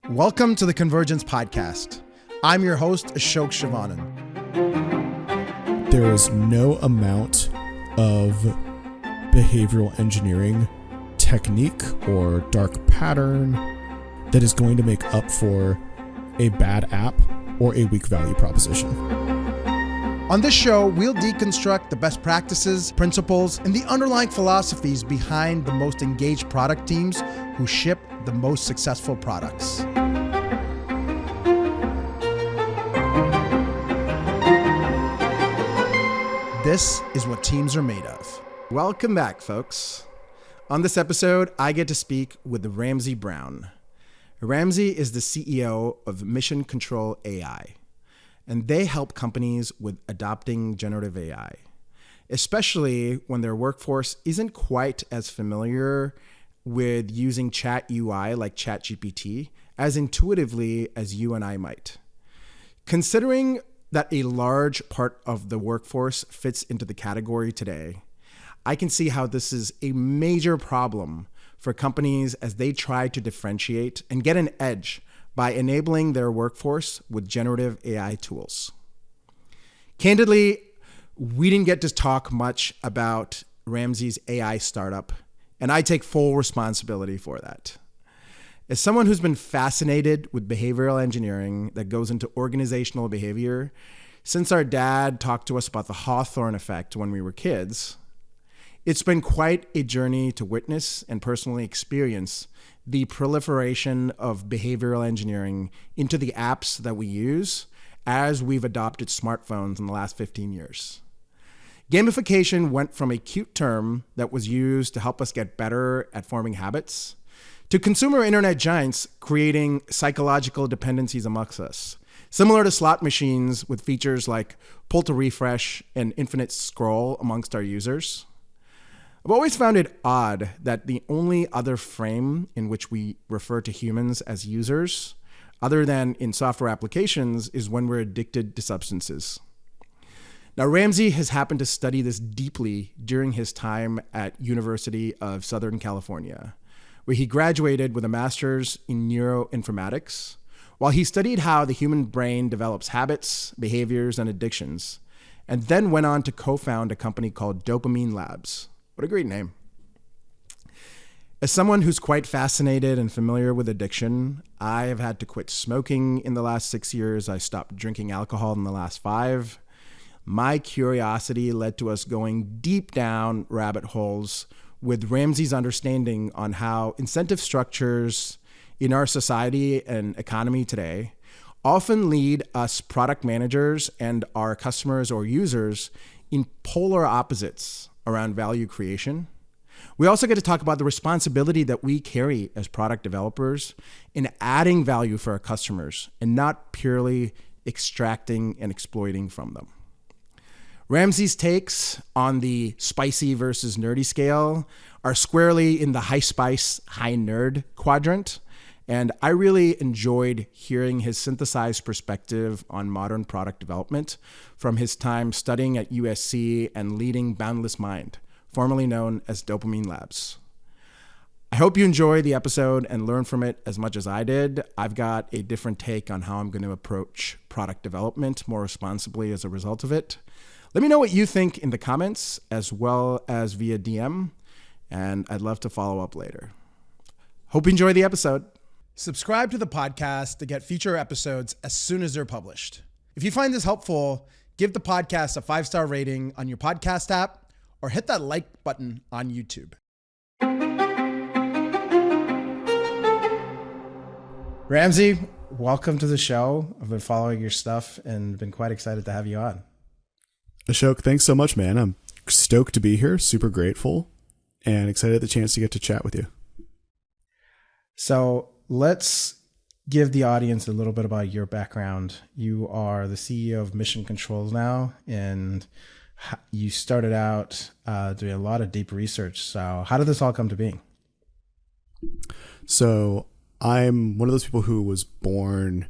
Welcome to the Convergence Podcast. I'm your host, Ashok Shivanan. There is no amount of behavioral engineering technique or dark pattern that is going to make up for a bad app or a weak value proposition. On this show, we'll deconstruct the best practices, principles, and the underlying philosophies behind the most engaged product teams who ship the most successful products. This is what teams are made of. Welcome back, folks. On this episode, I get to speak with Ramsay Brown. Ramsay is the CEO of Mission Control AI, and they help companies with adopting generative AI, especially when their workforce isn't quite as familiar with using chat UI like ChatGPT as intuitively as you and I might. Considering that a large part of the workforce fits into the category today, I can see how this is a major problem for companies as they try to differentiate and get an edge by enabling their workforce with generative AI tools. Candidly, we didn't get to talk much about Ramsay's AI startup, and I take full responsibility for that. As someone who's been fascinated with behavioral engineering that goes into organizational behavior, since our dad talked to us about the Hawthorne effect when we were kids, it's been quite a journey to witness and personally experience the proliferation of behavioral engineering into the apps that we use as we've adopted smartphones in the last 15 years. Gamification went from a cute term that was used to help us get better at forming habits to consumer internet giants creating psychological dependencies amongst us, similar to slot machines with features like pull to refresh and infinite scroll amongst our users. I've always found it odd that the only other frame in which we refer to humans as users, other than in software applications, is when we're addicted to substances. Now, Ramsay has happened to study this deeply during his time at University of Southern California, where he graduated with a master's in neuroinformatics, while he studied how the human brain develops habits, behaviors, and addictions, and then went on to co-found a company called Dopamine Labs. What a great name. As someone who's quite fascinated and familiar with addiction, I have had to quit smoking in the last 6 years. I stopped drinking alcohol in the last 5. My curiosity led to us going deep down rabbit holes with Ramsay's understanding on how incentive structures in our society and economy today often lead us product managers and our customers or users in polar opposites around value creation. We also get to talk about the responsibility that we carry as product developers in adding value for our customers and not purely extracting and exploiting from them. Ramsay's takes on the spicy versus nerdy scale are squarely in the high spice, high nerd quadrant, and I really enjoyed hearing his synthesized perspective on modern product development from his time studying at USC and leading Boundless Mind, formerly known as Dopamine Labs. I hope you enjoy the episode and learn from it as much as I did. I've got a different take on how I'm going to approach product development more responsibly as a result of it. Let me know what you think in the comments as well as via DM, and I'd love to follow up later. Hope you enjoy the episode. Subscribe to the podcast to get future episodes as soon as they're published. If you find this helpful, give the podcast a 5-star rating on your podcast app or hit that like button on YouTube. Ramsay, welcome to the show. I've been following your stuff and been quite excited to have you on. Ashok, thanks so much, man. I'm stoked to be here, super grateful, and excited at the chance to get to chat with you. So let's give the audience a little bit about your background. You are the CEO of Mission Control now, and you started out doing a lot of deep research. So how did this all come to being? So I'm one of those people who was born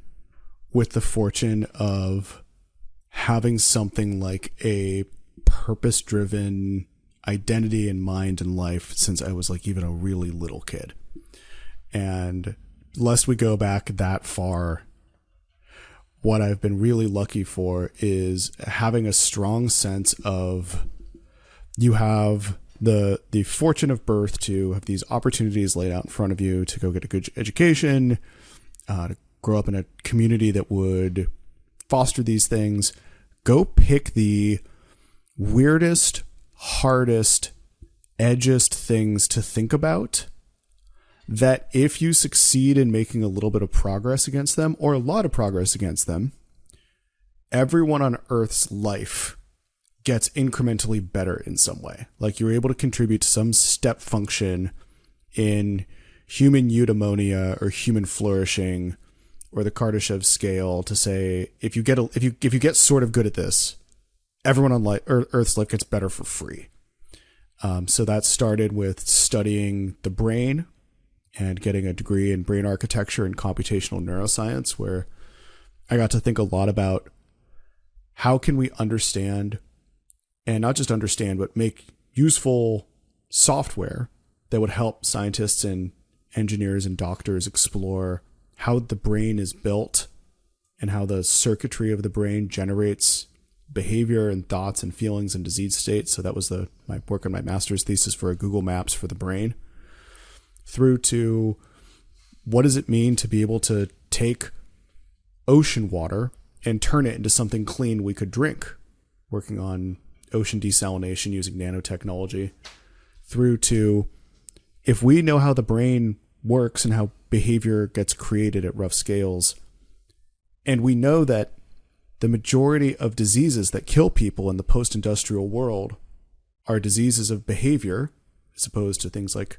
with the fortune of having something like a purpose-driven identity and mind in life since I was like even a really little kid. And lest we go back that far, what I've been really lucky for is having a strong sense of you have the fortune of birth to have these opportunities laid out in front of you to go get a good education, to grow up in a community that would foster these things. Go pick the weirdest, hardest, edgiest things to think about that if you succeed in making a little bit of progress against them or a lot of progress against them, everyone on Earth's life gets incrementally better in some way. Like you're able to contribute to some step function in human eudaimonia or human flourishing or the Kardashev scale to say, if you get sort of good at this, everyone on Earth's life gets better for free. So that started with studying the brain and getting a degree in brain architecture and computational neuroscience, where I got to think a lot about how can we understand, and not just understand, but make useful software that would help scientists and engineers and doctors explore how the brain is built and how the circuitry of the brain generates behavior and thoughts and feelings and disease states. So that was my work on my master's thesis for a Google Maps for the brain, through to what does it mean to be able to take ocean water and turn it into something clean we could drink, working on ocean desalination using nanotechnology, through to if we know how the brain works and how behavior gets created at rough scales, and we know that the majority of diseases that kill people in the post-industrial world are diseases of behavior, as opposed to things like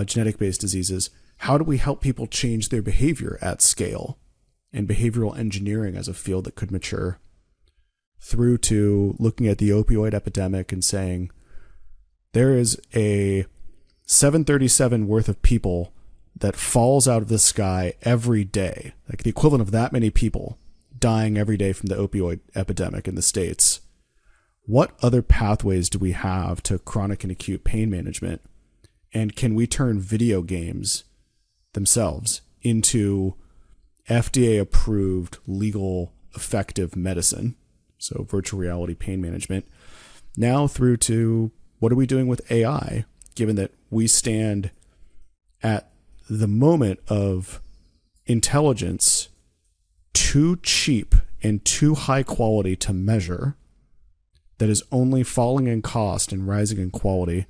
genetic-based diseases, how do we help people change their behavior at scale? And behavioral engineering as a field that could mature, through to looking at the opioid epidemic and saying, there is a 737 worth of people that falls out of the sky every day, like the equivalent of that many people dying every day from the opioid epidemic in the States. What other pathways do we have to chronic and acute pain management? And can we turn video games themselves into FDA approved, legal, effective medicine? So virtual reality pain management. Now through to what are we doing with AI, given that we stand at the moment of intelligence too cheap and too high quality to measure, that is only falling in cost and rising in quality,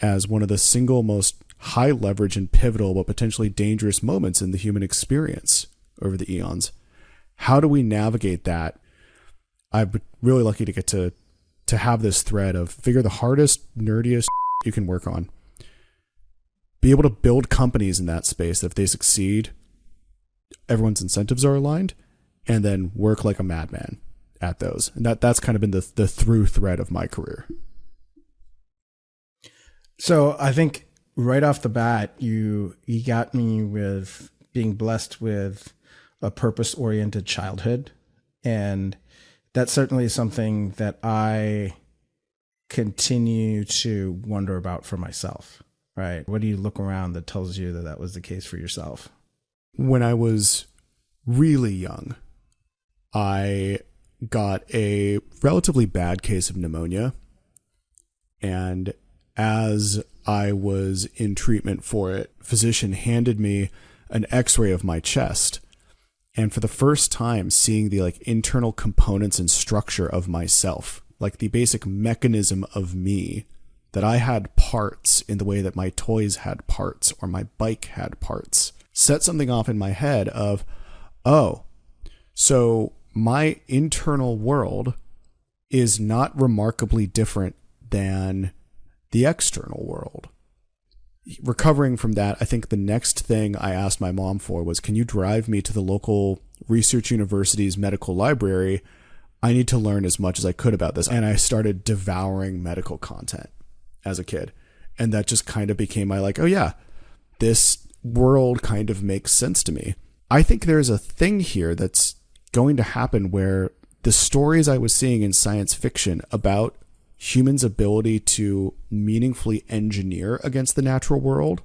as one of the single most high leverage and pivotal but potentially dangerous moments in the human experience over the eons. How do we navigate that? I've been really lucky to get to have this thread of figure the hardest, nerdiest you can work on. Be able to build companies in that space that if they succeed, everyone's incentives are aligned, and then work like a madman at those. And that's kind of been the through thread of my career. So I think right off the bat, you got me with being blessed with a purpose-oriented childhood. And that's certainly something that I continue to wonder about for myself, right? What do you look around that tells you that that was the case for yourself? When I was really young, I got a relatively bad case of pneumonia. And as I was in treatment for it, a physician handed me an x-ray of my chest. And for the first time, seeing the internal components and structure of myself, like the basic mechanism of me, that I had parts in the way that my toys had parts or my bike had parts, set something off in my head of, oh, so my internal world is not remarkably different than the external world. Recovering from that, I think the next thing I asked my mom for was, can you drive me to the local research university's medical library? I need to learn as much as I could about this. And I started devouring medical content as a kid. And that just kind of became my oh yeah, this world kind of makes sense to me. I think there's a thing here that's going to happen where the stories I was seeing in science fiction about humans' ability to meaningfully engineer against the natural world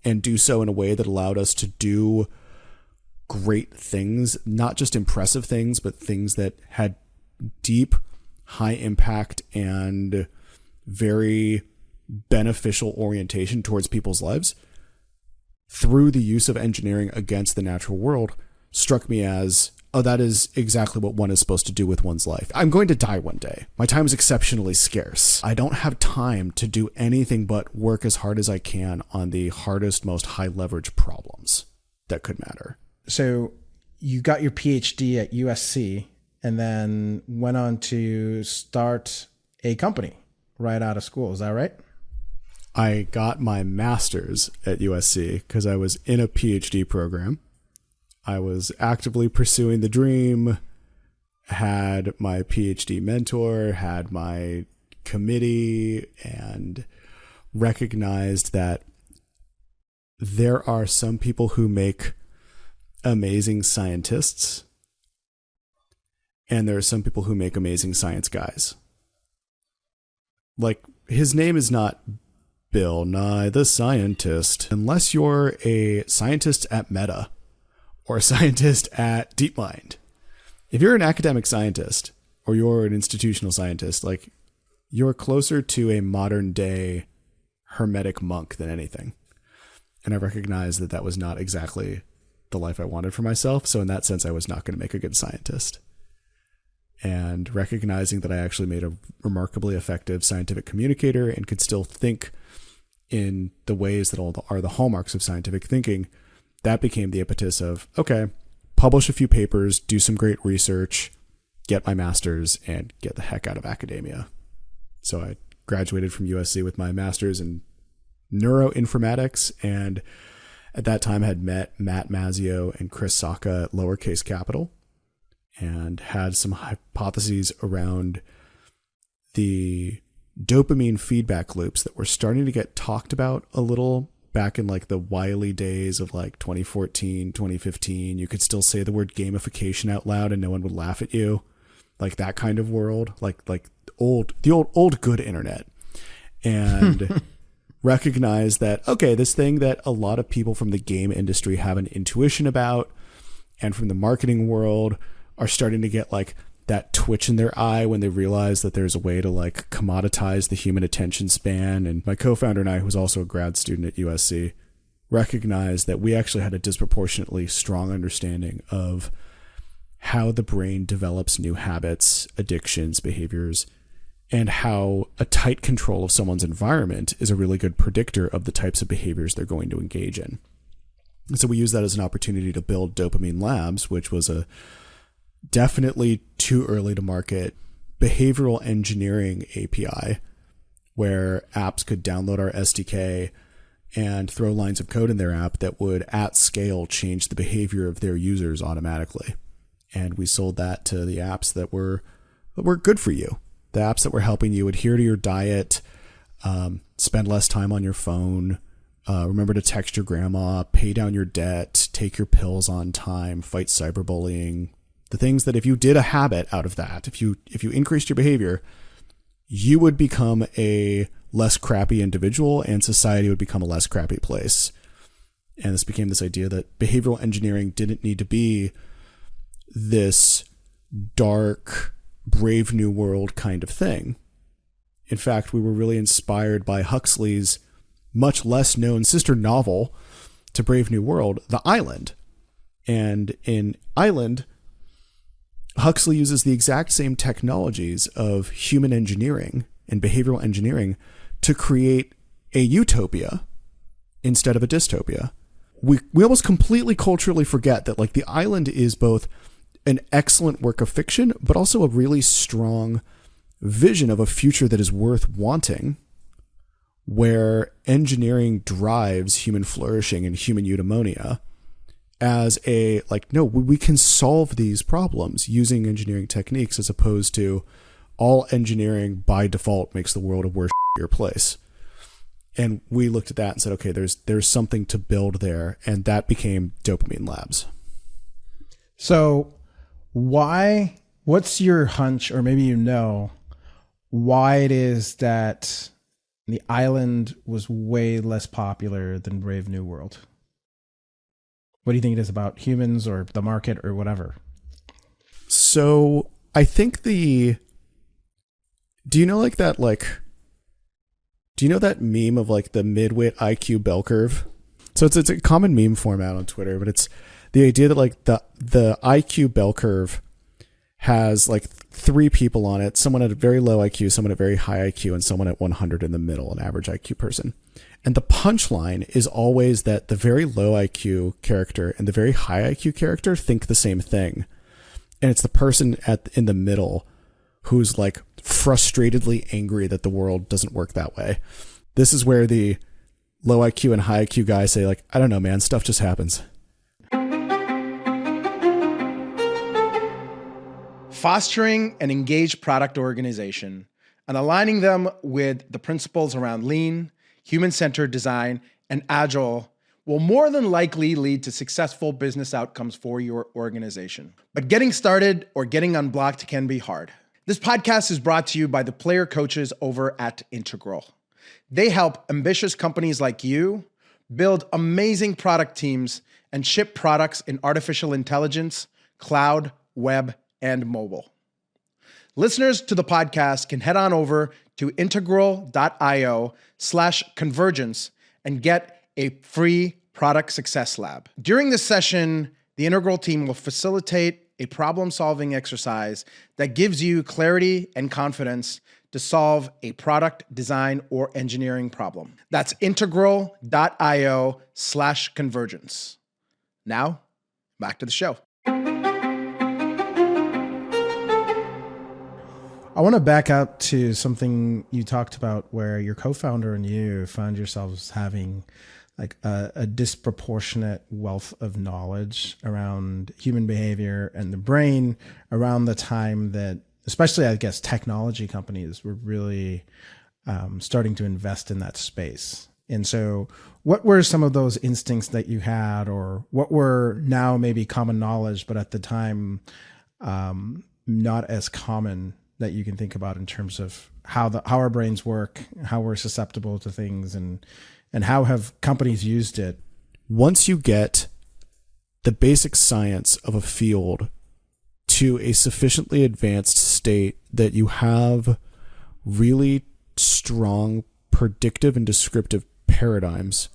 and do so in a way that allowed us to do great things, not just impressive things, but things that had deep, high impact and very beneficial orientation towards people's lives through the use of engineering against the natural world struck me as, oh, that is exactly what one is supposed to do with one's life. I'm going to die one day. My time is exceptionally scarce. I don't have time to do anything but work as hard as I can on the hardest, most high leverage problems that could matter. So you got your PhD at USC and then went on to start a company right out of school. Is that right? I got my master's at USC because I was in a PhD program. I was actively pursuing the dream, had my PhD mentor, had my committee, and recognized that there are some people who make amazing scientists, and there are some people who make amazing science guys. Like, his name is not Bill Nye the Scientist, unless you're a scientist at Meta or a scientist at DeepMind. If you're an academic scientist or you're an institutional scientist, like, you're closer to a modern day hermetic monk than anything. And I recognized that that was not exactly the life I wanted for myself. So in that sense, I was not going to make a good scientist. And recognizing that I actually made a remarkably effective scientific communicator and could still think in the ways that are the hallmarks of scientific thinking, that became the impetus of, okay, publish a few papers, do some great research, get my master's, and get the heck out of academia. So I graduated from USC with my master's in neuroinformatics, and at that time had met Matt Mazzio and Chris Sacca at Lowercase Capital and had some hypotheses around the dopamine feedback loops that were starting to get talked about a little back in like the wily days of like 2014, 2015. You could still say the word gamification out loud and no one would laugh at you. Like that kind of world, like the old good internet. And recognize that, okay, this thing that a lot of people from the game industry have an intuition about and from the marketing world are starting to get like that twitch in their eye when they realize that there's a way to like commoditize the human attention span. And my co-founder and I, who was also a grad student at USC, recognized that we actually had a disproportionately strong understanding of how the brain develops new habits, addictions, behaviors, and how a tight control of someone's environment is a really good predictor of the types of behaviors they're going to engage in. And so we used that as an opportunity to build Dopamine Labs, which was a definitely too early to market behavioral engineering API where apps could download our SDK and throw lines of code in their app that would at scale change the behavior of their users automatically. And we sold that to the apps that were good for you. The apps that were helping you adhere to your diet, spend less time on your phone, remember to text your grandma, pay down your debt, take your pills on time, fight cyberbullying. The things that if you did a habit out of that, if you increased your behavior, you would become a less crappy individual and society would become a less crappy place. And this became this idea that behavioral engineering didn't need to be this dark, Brave New World kind of thing. In fact, we were really inspired by Huxley's much less known sister novel to Brave New World, The Island. And in Island, Huxley uses the exact same technologies of human engineering and behavioral engineering to create a utopia instead of a dystopia. We almost completely culturally forget that like The Island is both an excellent work of fiction, but also a really strong vision of a future that is worth wanting, where engineering drives human flourishing and human eudaimonia as a, like, no, we can solve these problems using engineering techniques as opposed to all engineering by default makes the world a worse place. And we looked at that and said, okay, there's something to build there. And that became Dopamine Labs. So what's your hunch, or maybe why it is that The island was way less popular than Brave New World. What do you think it is about humans or the market or whatever? So I think do you know that meme of like the midwit IQ bell curve? So it's a common meme format on Twitter, but it's the idea that like the IQ bell curve has like three people on it, someone at a very low IQ, someone at very high IQ, and someone at 100 in the middle, an average IQ person. And the punchline is always that the very low IQ character and the very high IQ character think the same thing. And it's the person in the middle who's like frustratedly angry that the world doesn't work that way. This is where the low IQ and high IQ guys say like, I don't know, man, stuff just happens. Fostering an engaged product organization and aligning them with the principles around lean, human-centered design, and agile will more than likely lead to successful business outcomes for your organization. But getting started or getting unblocked can be hard. This podcast is brought to you by the player coaches over at Integral. They help ambitious companies like you build amazing product teams and ship products in artificial intelligence, cloud, web, and mobile. Listeners to the podcast can head on over to integral.io/convergence and get a free product success lab. During this session, the Integral team will facilitate a problem-solving exercise that gives you clarity and confidence to solve a product design or engineering problem. That's integral.io/convergence. Now, back to the show. I want to back up to something you talked about where your co-founder and you found yourselves having like a disproportionate wealth of knowledge around human behavior and the brain around the time that, especially I guess, technology companies were really starting to invest in that space. And so what were some of those instincts that you had, or what were now maybe common knowledge, but at the time not as common, that you can think about in terms of how our brains work, how we're susceptible to things, and how have companies used it? Once you get the basic science of a field to a sufficiently advanced state that you have really strong predictive and descriptive paradigms,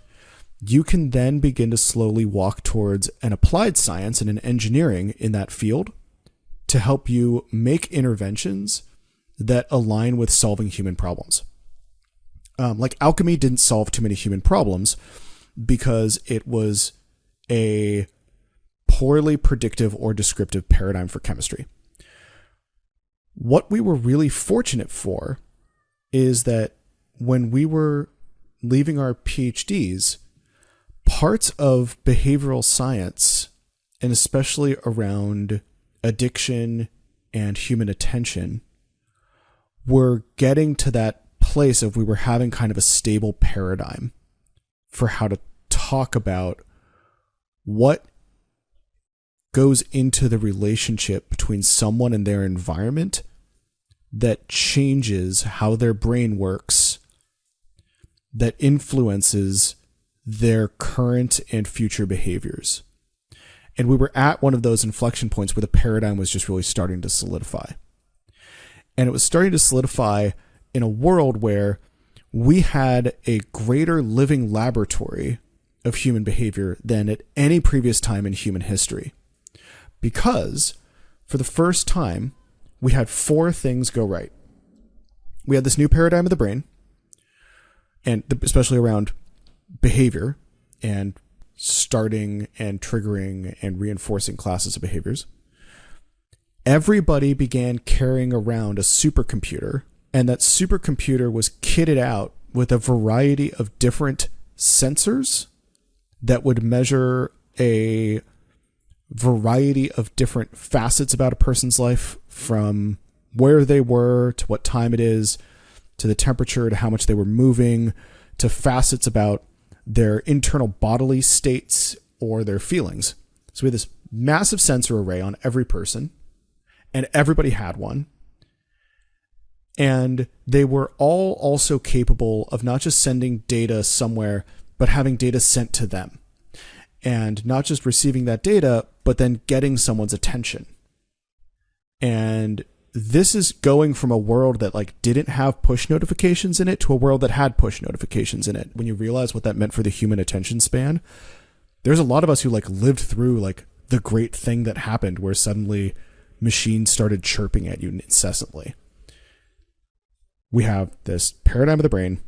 you can then begin to slowly walk towards an applied science and an engineering in that field to help you make interventions that align with solving human problems. Like alchemy didn't solve too many human problems because it was a poorly predictive or descriptive paradigm for chemistry. What we were really fortunate for is that when we were leaving our PhDs, parts of behavioral science, and especially around addiction and human attention, were getting to that place of we were having kind of a stable paradigm for how to talk about what goes into the relationship between someone and their environment that changes how their brain works, that influences their current and future behaviors. And we were at one of those inflection points where the paradigm was just really starting to solidify. And it was starting to solidify in a world where we had a greater living laboratory of human behavior than at any previous time in human history. Because for the first time, we had four things go right. We had this new paradigm of the brain, and especially around behavior and starting and triggering and reinforcing classes of behaviors. Everybody began carrying around a supercomputer, and that supercomputer was kitted out with a variety of different sensors that would measure a variety of different facets about a person's life, from where they were to what time it is, to the temperature, to how much they were moving, to facets about their internal bodily states or their feelings. So we had this massive sensor array on every person, and everybody had one. And they were all also capable of not just sending data somewhere, but having data sent to them. And not just receiving that data, but then getting someone's attention. And this is going from a world that like didn't have push notifications in it to a world that had push notifications in it. When you realize what that meant for the human attention span, there's a lot of us who like lived through like the great thing that happened where suddenly machines started chirping at you incessantly. We have this paradigm of the brain.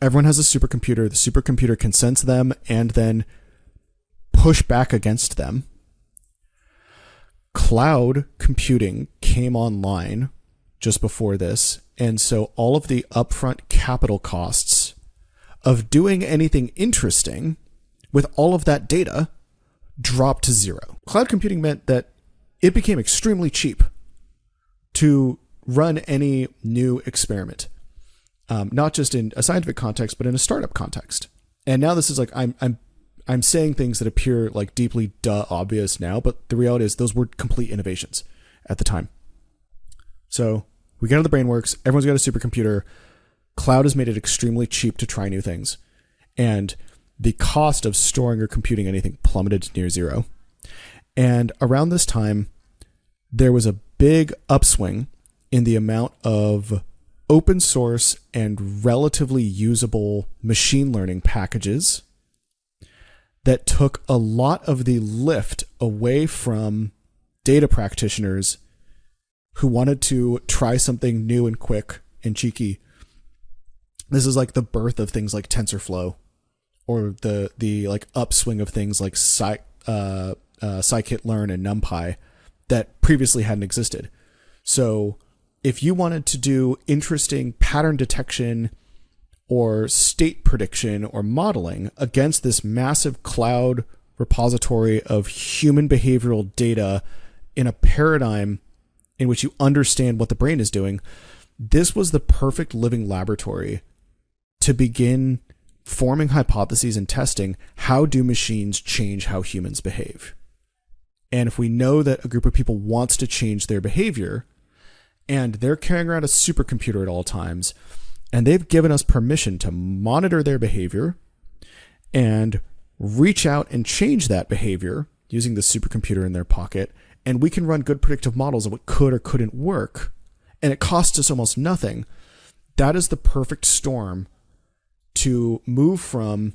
Everyone has a supercomputer. The supercomputer can sense them and then push back against them. Cloud computing came online just before this. And so all of the upfront capital costs of doing anything interesting with all of that data dropped to zero. Cloud computing meant that it became extremely cheap to run any new experiment, not just in a scientific context, but in a startup context. And now this is like, I'm saying things that appear like deeply obvious now, but the reality is those were complete innovations at the time. So we get how the brain works. Everyone's got a supercomputer. Cloud has made it extremely cheap to try new things. And the cost of storing or computing anything plummeted to near zero. And around this time, there was a big upswing in the amount of open source and relatively usable machine learning packages that took a lot of the lift away from data practitioners who wanted to try something new and quick and cheeky. This is like the birth of things like TensorFlow, or the like upswing of things like scikit-learn and NumPy that previously hadn't existed. So if you wanted to do interesting pattern detection or state prediction or modeling against this massive cloud repository of human behavioral data in a paradigm in which you understand what the brain is doing, this was the perfect living laboratory to begin forming hypotheses and testing how do machines change how humans behave. And if we know that a group of people wants to change their behavior, and they're carrying around a supercomputer at all times, and they've given us permission to monitor their behavior and reach out and change that behavior using the supercomputer in their pocket, and we can run good predictive models of what could or couldn't work, and it costs us almost nothing, that is the perfect storm to move from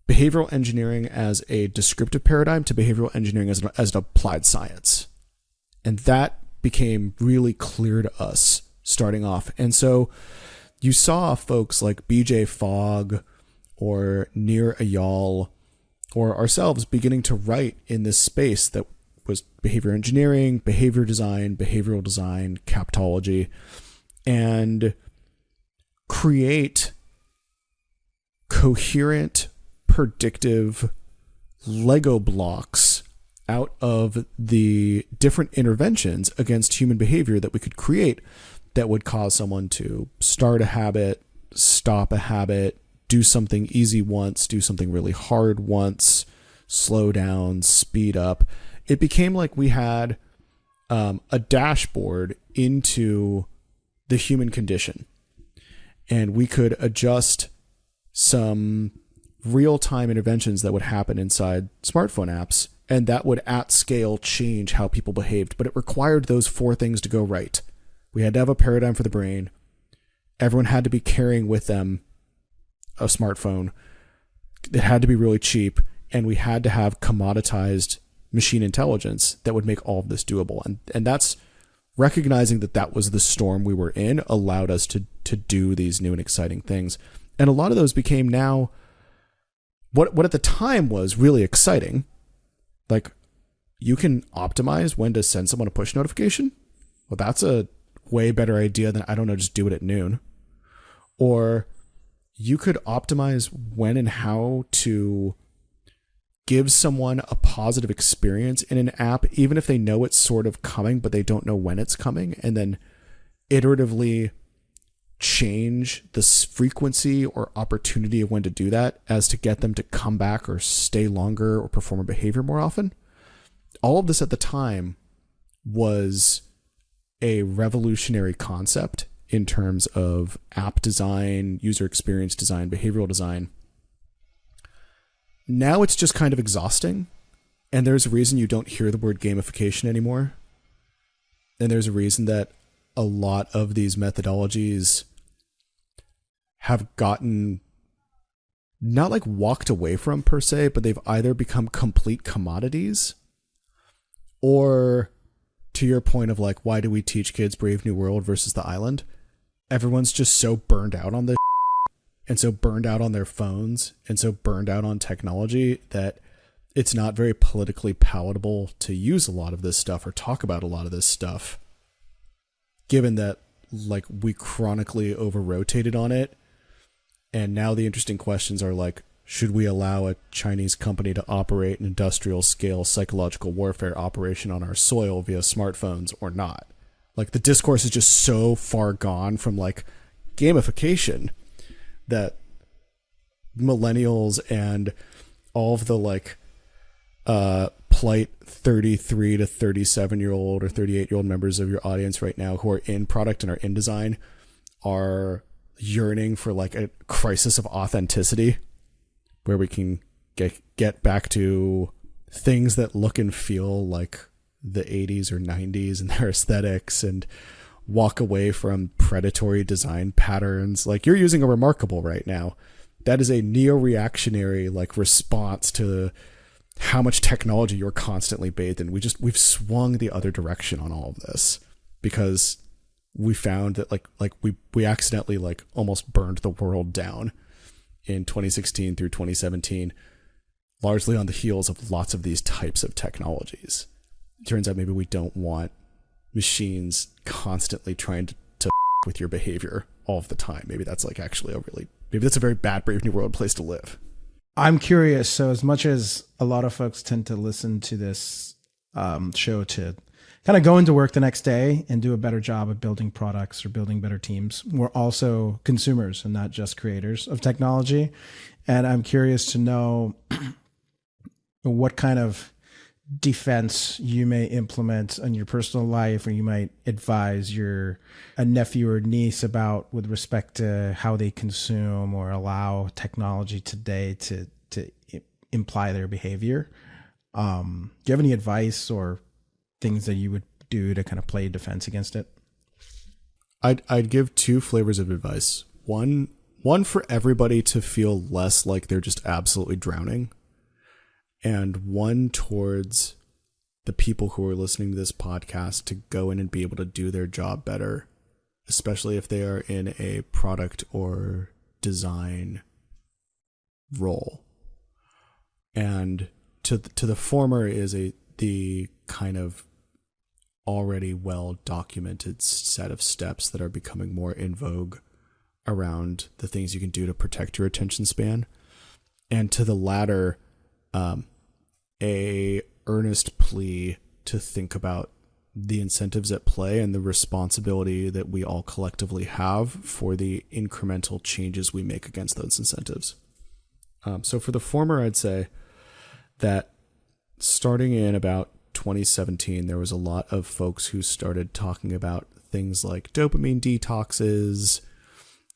behavioral engineering as a descriptive paradigm to behavioral engineering as an applied science. And that became really clear to us starting off. And so you saw folks like BJ Fogg or Nir Eyal or ourselves beginning to write in this space that was behavior engineering, behavior design, behavioral design, captology, and create coherent, predictive Lego blocks out of the different interventions against human behavior that we could create that would cause someone to start a habit, stop a habit, do something easy once, do something really hard once, slow down, speed up. It became like we had a dashboard into the human condition, and we could adjust some real-time interventions that would happen inside smartphone apps, and that would at scale change how people behaved. But it required those four things to go right. We had to have a paradigm for the brain. Everyone had to be carrying with them a smartphone. It had to be really cheap, and we had to have commoditized machine intelligence that would make all of this doable. And that's recognizing that that was the storm we were in allowed us to do these new and exciting things. And a lot of those became now what at the time was really exciting. Like, you can optimize when to send someone a push notification. Well, that's a way better idea than, I don't know, just do it at noon. Or you could optimize when and how to give someone a positive experience in an app, even if they know it's sort of coming, but they don't know when it's coming, and then iteratively change the frequency or opportunity of when to do that as to get them to come back or stay longer or perform a behavior more often. All of this at the time was a revolutionary concept in terms of app design, user experience design, behavioral design. Now it's just kind of exhausting. And there's a reason you don't hear the word gamification anymore. And there's a reason that a lot of these methodologies have gotten not like walked away from per se, but they've either become complete commodities, or to your point of like, why do we teach kids Brave New World versus The Island? Everyone's just so burned out on this and so burned out on their phones and so burned out on technology that it's not very politically palatable to use a lot of this stuff or talk about a lot of this stuff, given that like we chronically over-rotated on it. And now the interesting questions are like, should we allow a Chinese company to operate an industrial scale psychological warfare operation on our soil via smartphones or not? Like the discourse is just so far gone from like gamification that millennials and all of the like polite 33 to 37-year-old or 38-year-old members of your audience right now who are in product and are in design are yearning for like a crisis of authenticity where we can get back to things that look and feel like the 80s or 90s and their aesthetics, and walk away from predatory design patterns. Like you're using a Remarkable right now. That is a neo-reactionary like response to how much technology you're constantly bathed in. We've swung the other direction on all of this because we found that like we accidentally like almost burned the world down in 2016 through 2017, largely on the heels of lots of these types of technologies. It turns out maybe we don't want machines constantly trying to with your behavior all of the time. Maybe that's like actually maybe that's a very bad Brave New World place to live. I'm curious. So as much as a lot of folks tend to listen to this show to kind of go into work the next day and do a better job of building products or building better teams, we're also consumers and not just creators of technology. And I'm curious to know what kind of defense you may implement in your personal life, or you might advise a nephew or niece about with respect to how they consume or allow technology today to imply their behavior. Do you have any advice or things that you would do to kind of play defense against it? I'd give two flavors of advice. One for everybody to feel less like they're just absolutely drowning, and one towards the people who are listening to this podcast to go in and be able to do their job better, especially if they are in a product or design role. And to the former is the kind of already well documented set of steps that are becoming more in vogue around the things you can do to protect your attention span. And to the latter, a earnest plea to think about the incentives at play and the responsibility that we all collectively have for the incremental changes we make against those incentives. So for the former, I'd say that starting in about 2017, there was a lot of folks who started talking about things like dopamine detoxes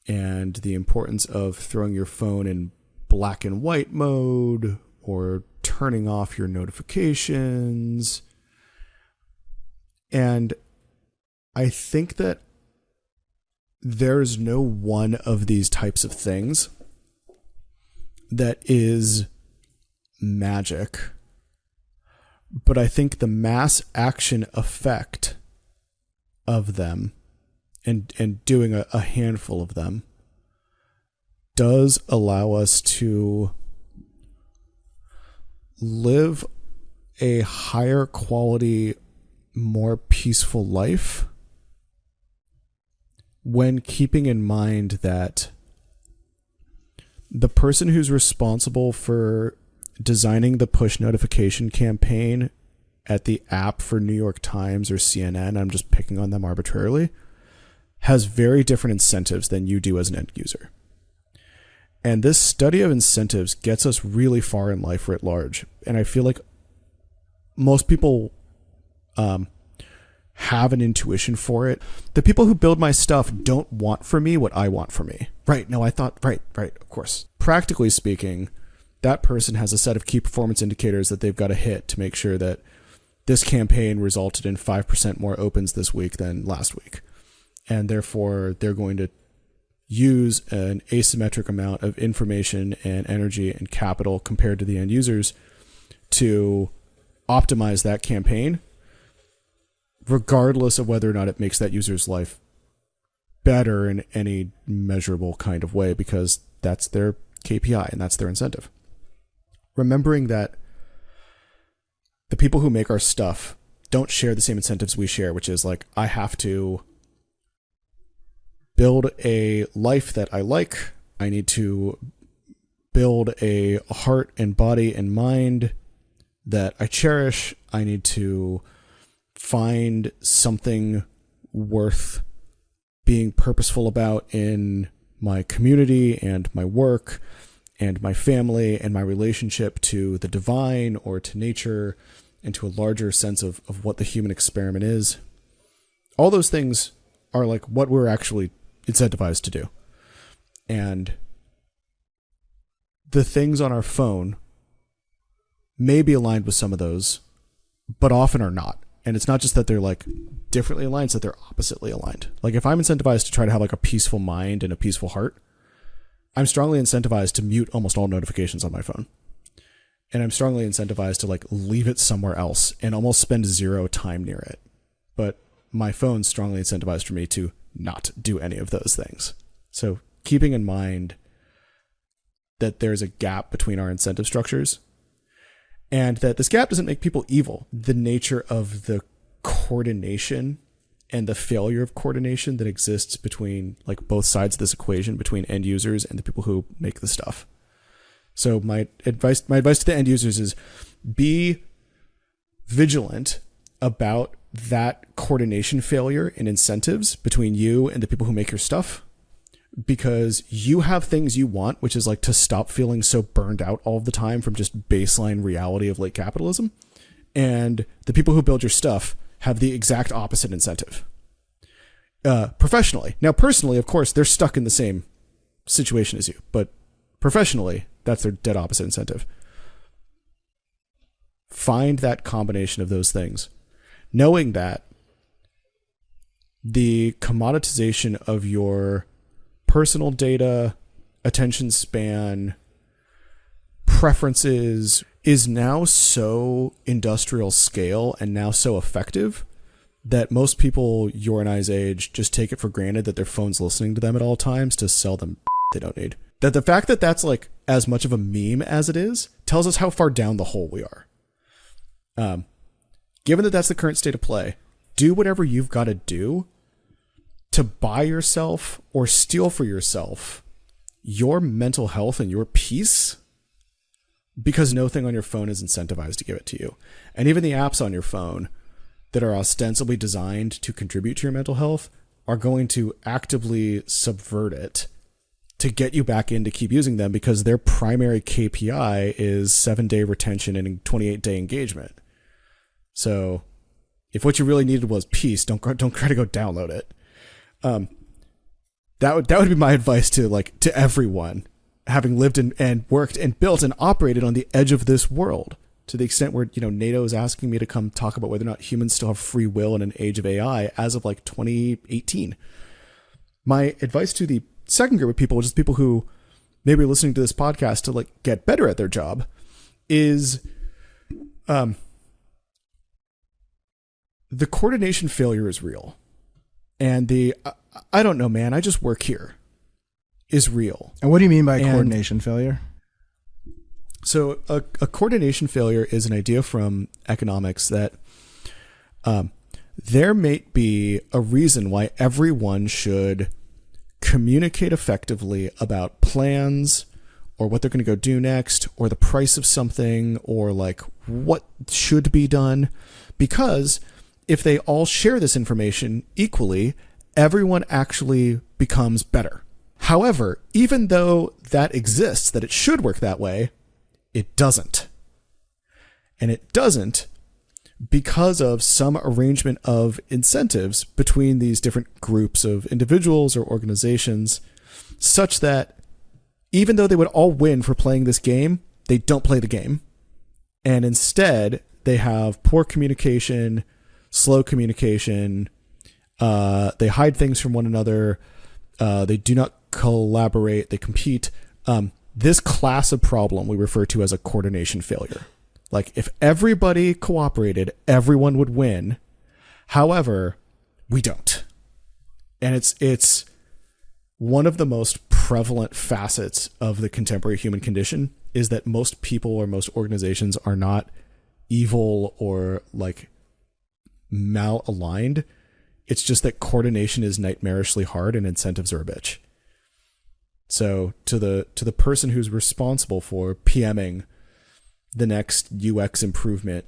and the importance of throwing your phone in black and white mode or turning off your notifications. And I think that there's no one of these types of things that is magic. But I think the mass action effect of them and doing a handful of them does allow us to live a higher quality, more peaceful life when keeping in mind that the person who's responsible for designing the push notification campaign at the app for New York Times or CNN, I'm just picking on them arbitrarily, has very different incentives than you do as an end user. And this study of incentives gets us really far in life writ large. And I feel like most people have an intuition for it. The people who build my stuff don't want for me what I want for me. Right. No, I thought, right, of course. Practically speaking, that person has a set of key performance indicators that they've got to hit to make sure that this campaign resulted in 5% more opens this week than last week. And therefore, they're going to use an asymmetric amount of information and energy and capital compared to the end users to optimize that campaign, regardless of whether or not it makes that user's life better in any measurable kind of way, because that's their KPI and that's their incentive. Remembering that the people who make our stuff don't share the same incentives we share, which is like, I have to build a life that I like. I need to build a heart and body and mind that I cherish. I need to find something worth being purposeful about in my community and my work and my family and my relationship to the divine or to nature and to a larger sense of what the human experiment is. All those things are like what we're actually incentivized to do. And the things on our phone may be aligned with some of those, but often are not. And it's not just that they're like differently aligned, it's that they're oppositely aligned. Like if I'm incentivized to try to have like a peaceful mind and a peaceful heart, I'm strongly incentivized to mute almost all notifications on my phone. And I'm strongly incentivized to like leave it somewhere else and almost spend zero time near it. But my phone's strongly incentivized for me to not do any of those things. So keeping in mind that there's a gap between our incentive structures and that this gap doesn't make people evil. The nature of the coordination and the failure of coordination that exists between like both sides of this equation, between end users and the people who make the stuff. So my advice to the end users is be vigilant about that coordination failure in incentives between you and the people who make your stuff, because you have things you want, which is like to stop feeling so burned out all the time from just baseline reality of late capitalism. And the people who build your stuff have the exact opposite incentive. Professionally. Now, personally, of course, they're stuck in the same situation as you, but professionally, that's their dead opposite incentive. Find that combination of those things, knowing that the commoditization of your personal data, attention span, preferences is now so industrial scale and now so effective that most people your and I's age just take it for granted that their phone's listening to them at all times to sell them they don't need. That the fact that that's like as much of a meme as it is tells us how far down the hole we are. Given that that's the current state of play, do whatever you've got to do to buy yourself or steal for yourself your mental health and your peace, because no thing on your phone is incentivized to give it to you. And even the apps on your phone that are ostensibly designed to contribute to your mental health are going to actively subvert it to get you back in to keep using them, because their primary KPI is 7-day retention and 28-day engagement. So if what you really needed was peace, don't try to go download it. That would be my advice to everyone, having lived and worked and built and operated on the edge of this world, to the extent where, NATO is asking me to come talk about whether or not humans still have free will in an age of AI as of 2018. My advice to the second group of people, which is people who maybe are listening to this podcast to get better at their job, is the coordination failure is real. And the, I don't know, man, I just work here, is real. And what do you mean by coordination failure? So a coordination failure is an idea from economics that there may be a reason why everyone should communicate effectively about plans or what they're going to go do next, or the price of something, or what should be done, because if they all share this information equally, everyone actually becomes better. However, even though that exists, that it should work that way, it doesn't. And it doesn't because of some arrangement of incentives between these different groups of individuals or organizations, such that even though they would all win for playing this game, they don't play the game. And instead, they have poor communication, slow communication, they hide things from one another, they do not collaborate, they compete. This class of problem we refer to as a coordination failure. Like, if everybody cooperated, everyone would win. However, we don't. And it's one of the most prevalent facets of the contemporary human condition is that most people or most organizations are not evil or like malaligned. It's just that coordination is nightmarishly hard and incentives are a bitch. So to the person who's responsible for PMing the next UX improvement,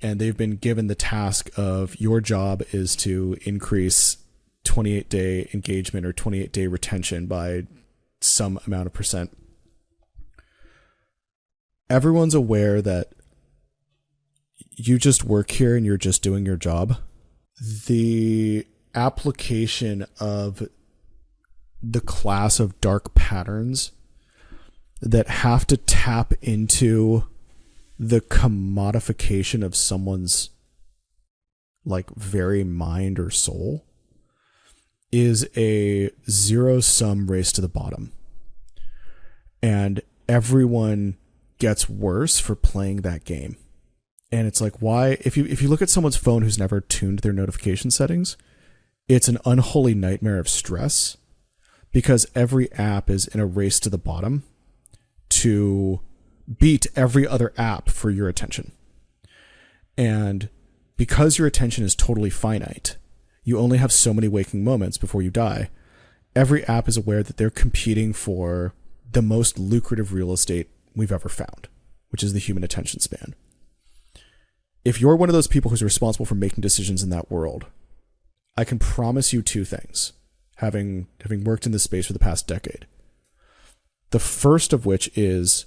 and they've been given the task of your job is to increase 28-day engagement or 28-day retention by some amount of percent. Everyone's aware that you just work here and you're just doing your job. The application of the class of dark patterns that have to tap into the commodification of someone's like very mind or soul is a zero-sum race to the bottom. And everyone gets worse for playing that game. And it's like, why? If you look at someone's phone who's never tuned their notification settings, it's an unholy nightmare of stress because every app is in a race to the bottom to beat every other app for your attention. And because your attention is totally finite, you only have so many waking moments before you die. Every app is aware that they're competing for the most lucrative real estate we've ever found, which is the human attention span. If you're one of those people who's responsible for making decisions in that world, I can promise you two things, having worked in this space for the past decade. The first of which is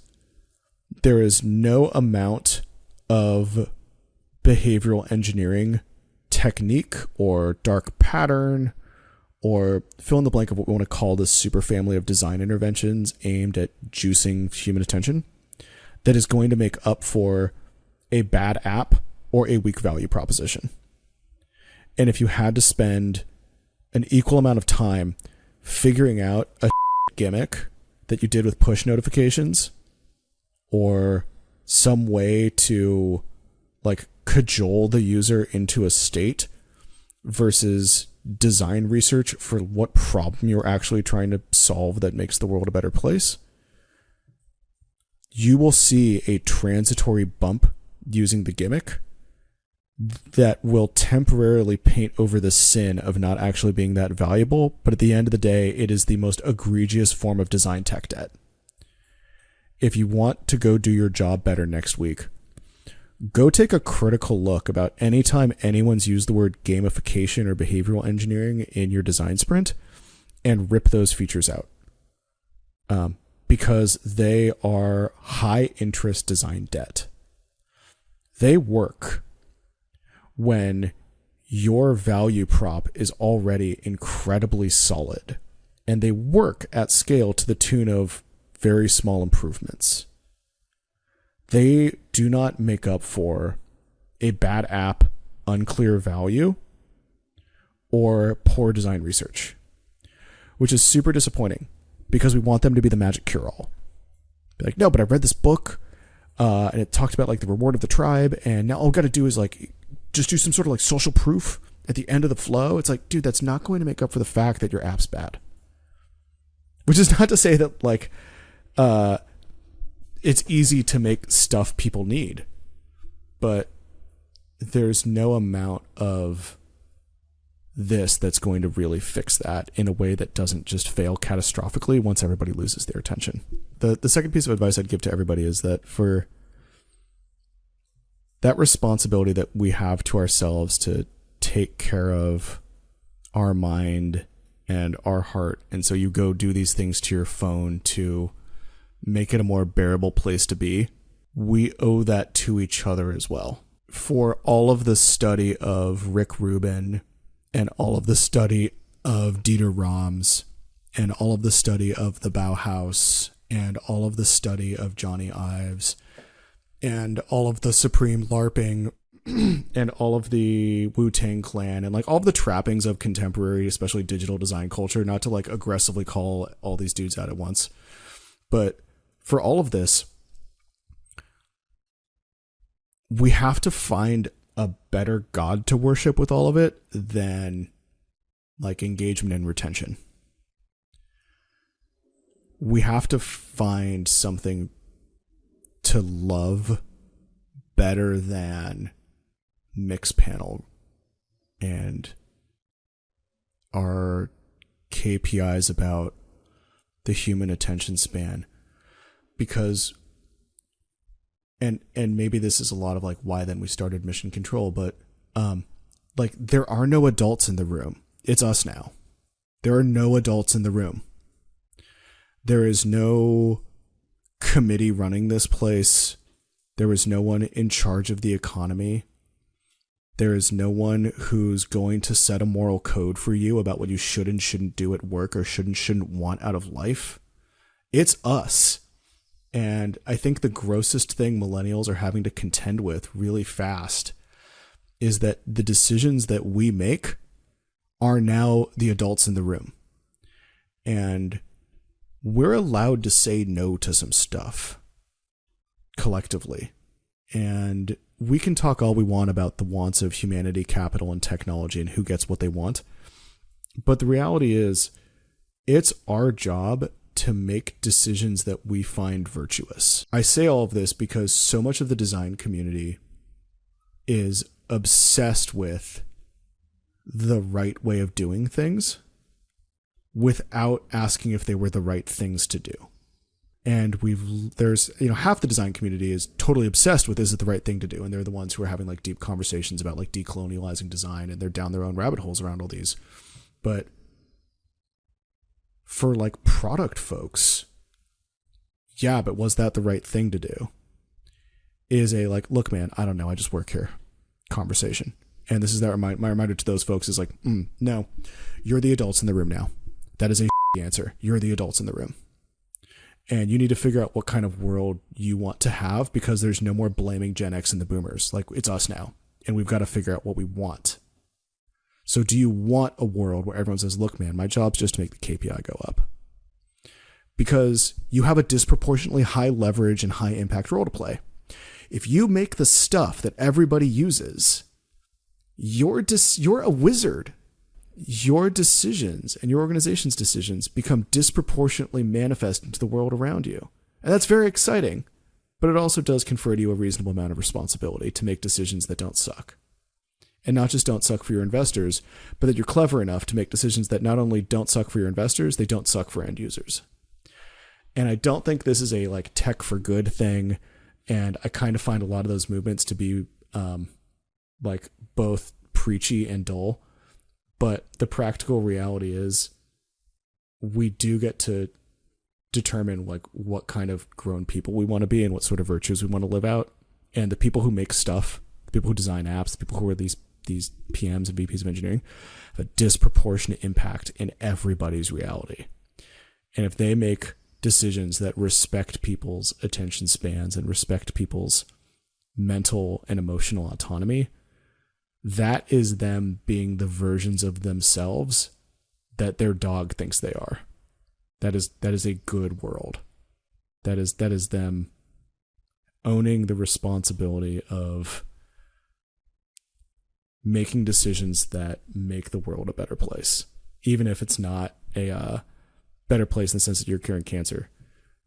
there is no amount of behavioral engineering technique or dark pattern or fill in the blank of what we want to call this super family of design interventions aimed at juicing human attention that is going to make up for a bad app or a weak value proposition. And if you had to spend an equal amount of time figuring out a gimmick that you did with push notifications or some way to like cajole the user into a state versus design research for what problem you're actually trying to solve that makes the world a better place, you will see a transitory bump using the gimmick that will temporarily paint over the sin of not actually being that valuable. But at the end of the day, it is the most egregious form of design tech debt. If you want to go do your job better next week, go take a critical look about any time anyone's used the word gamification or behavioral engineering in your design sprint and rip those features out. Because they are high interest design debt. They work when your value prop is already incredibly solid, and they work at scale to the tune of very small improvements. They do not make up for a bad app, unclear value, or poor design research, which is super disappointing because we want them to be the magic cure-all. Be like, no, but I read this book and it talked about like the reward of the tribe, and now all we got to do is like just do some sort of like social proof at the end of the flow. It's like, dude, that's not going to make up for the fact that your app's bad. Which is not to say that like it's easy to make stuff people need, but there's no amount of this that's going to really fix that in a way that doesn't just fail catastrophically once everybody loses their attention. The second piece of advice I'd give to everybody is that for that responsibility that we have to ourselves to take care of our mind and our heart, and so you go do these things to your phone to make it a more bearable place to be, we owe that to each other as well. for all of the study of Rick Rubin and all of the study of Dieter Rams and all of the study of the Bauhaus and all of the study of Johnny Ives and all of the Supreme LARPing and all of the Wu-Tang Clan and like all of the trappings of contemporary, especially digital design culture, not to like aggressively call all these dudes out at once. But for all of this, we have to find a better God to worship with all of it than like engagement and retention. We have to find something to love better than Mixpanel and our KPIs about the human attention span, because and maybe this is a lot of like why then we started Mission Control, but like there are no adults in the room. It's us now. There are no adults in the room. There is no committee running this place. There is no one in charge of the economy. There is no one who's going to set a moral code for you about what you should and shouldn't do at work or should and shouldn't want out of life. It's us. And I think the grossest thing millennials are having to contend with really fast is that the decisions that we make are now the adults in the room. And we're allowed to say no to some stuff collectively. And we can talk all we want about the wants of humanity, capital, and technology and who gets what they want. But the reality is, it's our job to make decisions that we find virtuous. I say all of this because so much of the design community is obsessed with the right way of doing things without asking if they were the right things to do. And there's half the design community is totally obsessed with, is it the right thing to do? And they're the ones who are having like deep conversations about like decolonializing design, and they're down their own rabbit holes around all these. But for like product folks, yeah, but was that the right thing to do? Is a like, look, man, I don't know, I just work here conversation. And this is that my reminder to those folks is like, no, you're the adults in the room now. That is a answer. You're the adults in the room. And you need to figure out what kind of world you want to have, because there's no more blaming Gen X and the boomers. Like, it's us now, and we've got to figure out what we want. So do you want a world where everyone says, look, man, my job's just to make the KPI go up? Because you have a disproportionately high leverage and high impact role to play. If you make the stuff that everybody uses, you're a wizard. Your decisions and your organization's decisions become disproportionately manifest into the world around you. And that's very exciting, but it also does confer to you a reasonable amount of responsibility to make decisions that don't suck. And not just don't suck for your investors, but that you're clever enough to make decisions that not only don't suck for your investors, they don't suck for end users. And I don't think this is a like tech for good thing. And I kind of find a lot of those movements to be like both preachy and dull. But the practical reality is we do get to determine like what kind of grown people we want to be and what sort of virtues we want to live out. And the people who make stuff, the people who design apps, the people who are these PMs and VPs of engineering have a disproportionate impact in everybody's reality. And if they make decisions that respect people's attention spans and respect people's mental and emotional autonomy, that is them being the versions of themselves that their dog thinks they are. That is a good world. That is them owning the responsibility of making decisions that make the world a better place. Even if it's not a better place in the sense that you're curing cancer.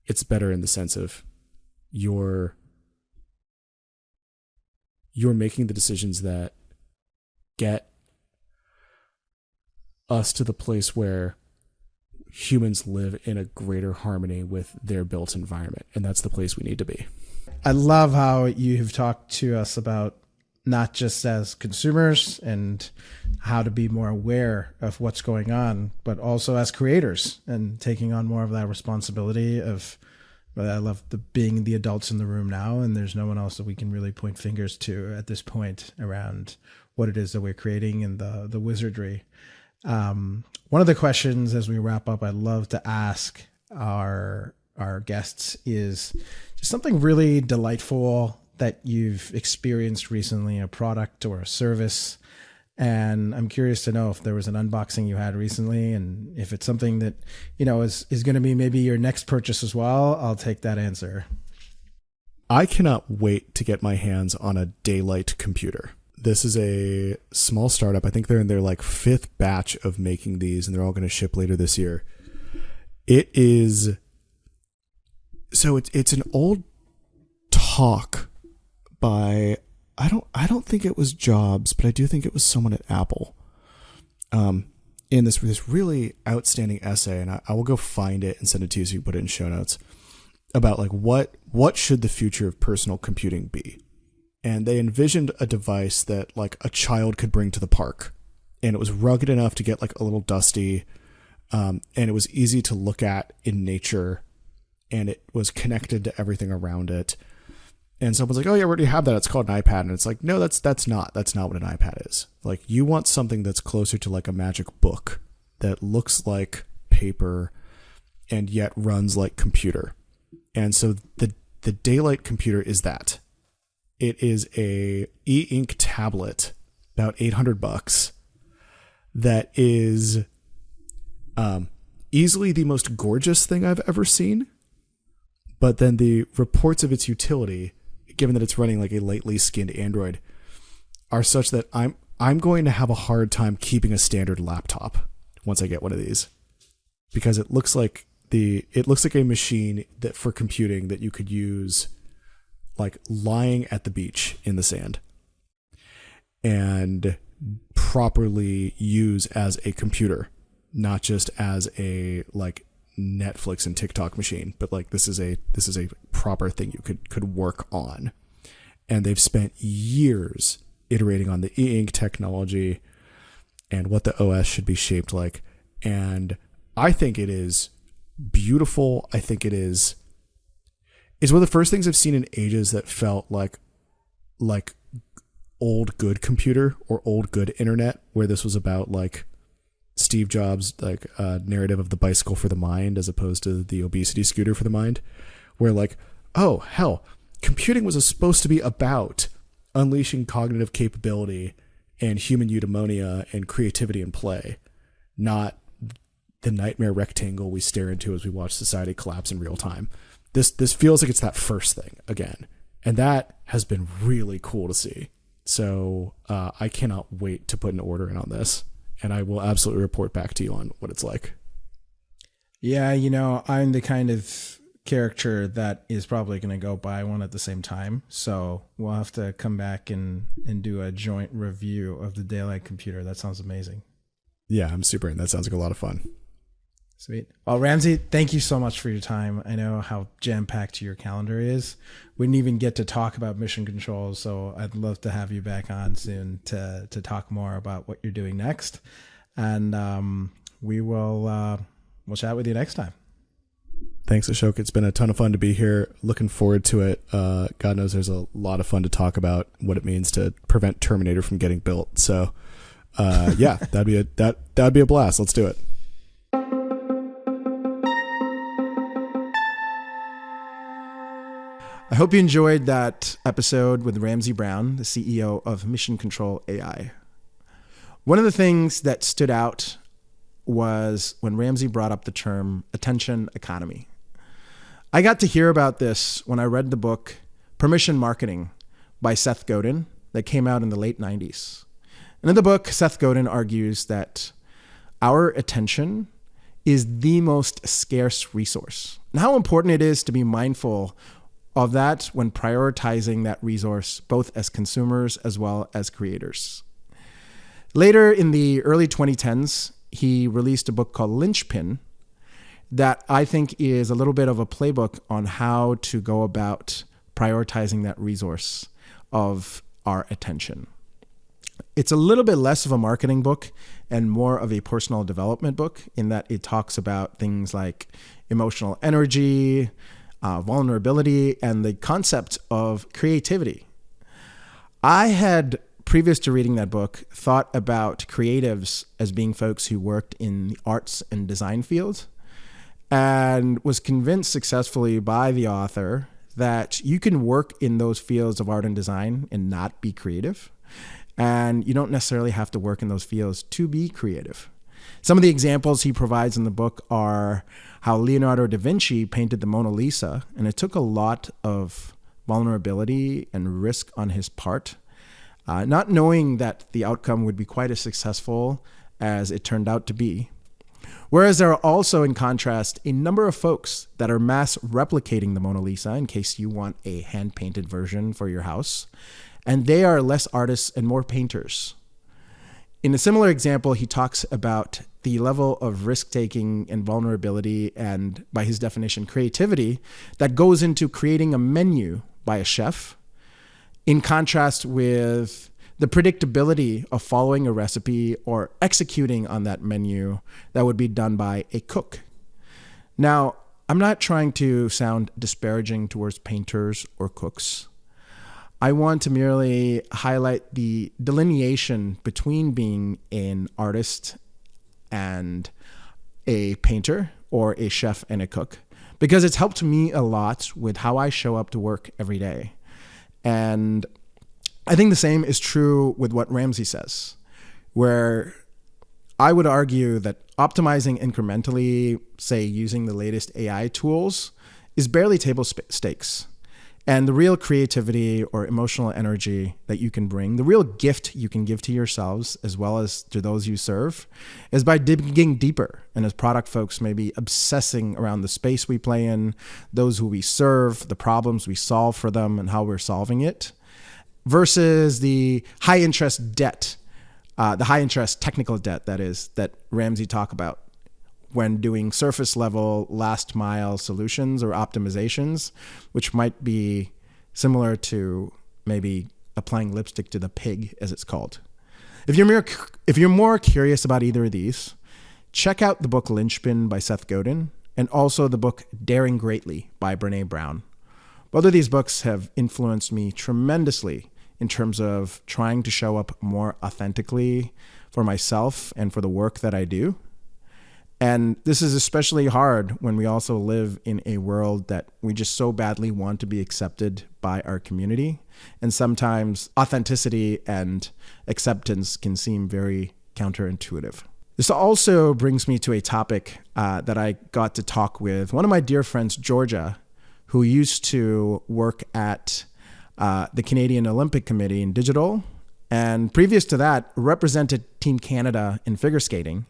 It's better in the sense of you're making the decisions that get us to the place where humans live in a greater harmony with their built environment. And that's the place we need to be. I love how you have talked to us about not just as consumers and how to be more aware of what's going on, but also as creators and taking on more of that responsibility of But I love being the adults in the room now, and there's no one else that we can really point fingers to at this point around what it is that we're creating and the wizardry. One of the questions as we wrap up, I'd love to ask our guests is just something really delightful that you've experienced recently, a product or a service. And I'm curious to know if there was an unboxing you had recently, and if it's something that, is going to be maybe your next purchase as well. I'll take that answer. I cannot wait to get my hands on a Daylight computer. This is a small startup. I think they're in their like 5th batch of making these, and they're all going to ship later this year. It's an old talk by, I don't think it was Jobs, but I do think it was someone at Apple. In this really outstanding essay, and I will go find it and send it to you so you can put it in show notes, about like what should the future of personal computing be. And they envisioned a device that like a child could bring to the park, and it was rugged enough to get like a little dusty, and it was easy to look at in nature, and it was connected to everything around it. And someone's like, oh yeah, we already have that. It's called an iPad. And it's like, no, that's not what an iPad is. Like, you want something that's closer to like a magic book that looks like paper and yet runs like computer. And so the Daylight computer is that. It is a e-ink tablet, about $800, that is easily the most gorgeous thing I've ever seen. But then the reports of its utility, given that it's running like a lightly skinned Android, are such that I'm going to have a hard time keeping a standard laptop once I get one of these, because it looks like a machine that for computing that you could use like lying at the beach in the sand and properly use as a computer, not just as a like Netflix and TikTok machine, but like this is a proper thing you could work on. And they've spent years iterating on the e-ink technology and what the OS should be shaped like. And I think it is beautiful. I think it's one of the first things I've seen in ages that felt like old good computer or old good internet, where this was about like Steve Jobs' like narrative of the bicycle for the mind as opposed to the obesity scooter for the mind, where like, oh hell, computing was supposed to be about unleashing cognitive capability and human eudaimonia and creativity and play, not the nightmare rectangle we stare into as we watch society collapse in real time. This feels like it's that first thing again, and that has been really cool to see. So I cannot wait to put an order in on this, and I will absolutely report back to you on what it's like. Yeah, I'm the kind of character that is probably going to go buy one at the same time. So we'll have to come back and do a joint review of the Daylight computer. That sounds amazing. Yeah, I'm super in. That sounds like a lot of fun. Sweet. Well, Ramsay, thank you so much for your time. I know how jam-packed your calendar is. We didn't even get to talk about mission controls, so I'd love to have you back on soon to talk more about what you're doing next. And we'll chat with you next time. Thanks, Ashok. It's been a ton of fun to be here. Looking forward to it. God knows there's a lot of fun to talk about what it means to prevent Terminator from getting built. So, yeah, that'd be a blast. Let's do it. I hope you enjoyed that episode with Ramsay Brown, the CEO of Mission Control AI. One of the things that stood out was when Ramsay brought up the term attention economy. I got to hear about this when I read the book Permission Marketing by Seth Godin that came out in the late 90s. And in the book, Seth Godin argues that our attention is the most scarce resource, and how important it is to be mindful of that when prioritizing that resource, both as consumers as well as creators. Later in the early 2010s, he released a book called Linchpin that I think is a little bit of a playbook on how to go about prioritizing that resource of our attention. It's a little bit less of a marketing book and more of a personal development book in that it talks about things like emotional energy, vulnerability, and the concept of creativity. I had, previous to reading that book, thought about creatives as being folks who worked in the arts and design field, and was convinced successfully by the author that you can work in those fields of art and design and not be creative. And you don't necessarily have to work in those fields to be creative. Some of the examples he provides in the book are how Leonardo da Vinci painted the Mona Lisa, and it took a lot of vulnerability and risk on his part, not knowing that the outcome would be quite as successful as it turned out to be. Whereas there are also, in contrast, a number of folks that are mass replicating the Mona Lisa in case you want a hand-painted version for your house, and they are less artists and more painters. In a similar example, he talks about the level of risk-taking and vulnerability and, by his definition, creativity that goes into creating a menu by a chef, in contrast with the predictability of following a recipe or executing on that menu that would be done by a cook. Now, I'm not trying to sound disparaging towards painters or cooks. I want to merely highlight the delineation between being an artist and a painter, or a chef and a cook, because it's helped me a lot with how I show up to work every day. And I think the same is true with what Ramsay says, where I would argue that optimizing incrementally, say using the latest AI tools, is barely table stakes. And the real creativity or emotional energy that you can bring, the real gift you can give to yourselves as well as to those you serve, is by digging deeper. And as product folks, maybe obsessing around the space we play in, those who we serve, the problems we solve for them, and how we're solving it, versus the high interest debt, the high interest technical debt, that is, that Ramsay talk about when doing surface level last mile solutions or optimizations, which might be similar to maybe applying lipstick to the pig, as it's called. If you're more curious about either of these, check out the book Lynchpin by Seth Godin, and also the book Daring Greatly by Brene Brown. Both of these books have influenced me tremendously in terms of trying to show up more authentically for myself and for the work that I do. And this is especially hard when we also live in a world that we just so badly want to be accepted by our community. And sometimes authenticity and acceptance can seem very counterintuitive. This also brings me to a topic that I got to talk with one of my dear friends, Georgia, who used to work at the Canadian Olympic Committee in digital, and previous to that, represented Team Canada in figure skating.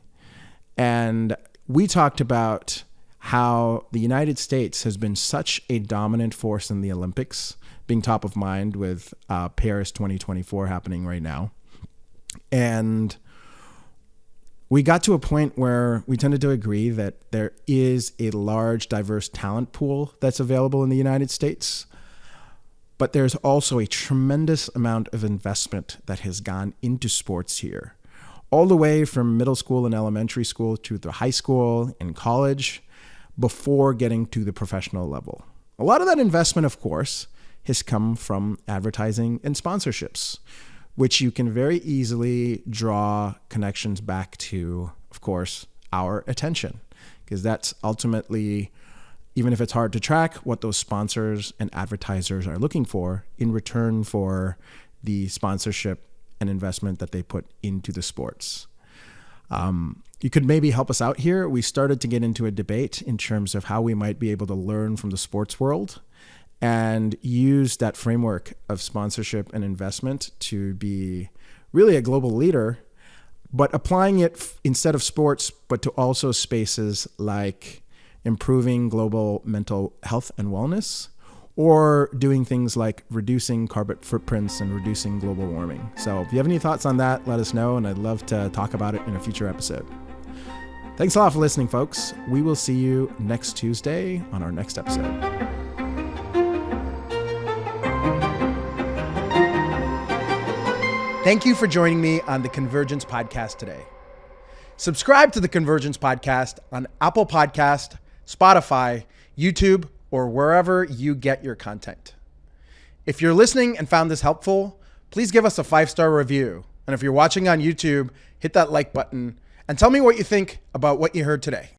And we talked about how the United States has been such a dominant force in the Olympics, being top of mind with Paris 2024 happening right now. And we got to a point where we tended to agree that there is a large, diverse talent pool that's available in the United States. But there's also a tremendous amount of investment that has gone into sports here, all the way from middle school and elementary school to the high school and college before getting to the professional level. A lot of that investment, of course, has come from advertising and sponsorships, which you can very easily draw connections back to, of course, our attention, because that's ultimately, even if it's hard to track, what those sponsors and advertisers are looking for in return for the sponsorship and investment that they put into the sports. You could maybe help us out here. We started to get into a debate in terms of how we might be able to learn from the sports world and use that framework of sponsorship and investment to be really a global leader, but applying it instead of sports, but to also spaces like improving global mental health and wellness, or doing things like reducing carbon footprints and reducing global warming. So if you have any thoughts on that, let us know, and I'd love to talk about it in a future episode. Thanks a lot for listening, folks. We will see you next Tuesday on our next episode. Thank you for joining me on the Convergence Podcast today. Subscribe to the Convergence Podcast on Apple Podcast, Spotify, YouTube, or wherever you get your content. If you're listening and found this helpful, please give us a 5-star review. And if you're watching on YouTube, hit that like button and tell me what you think about what you heard today.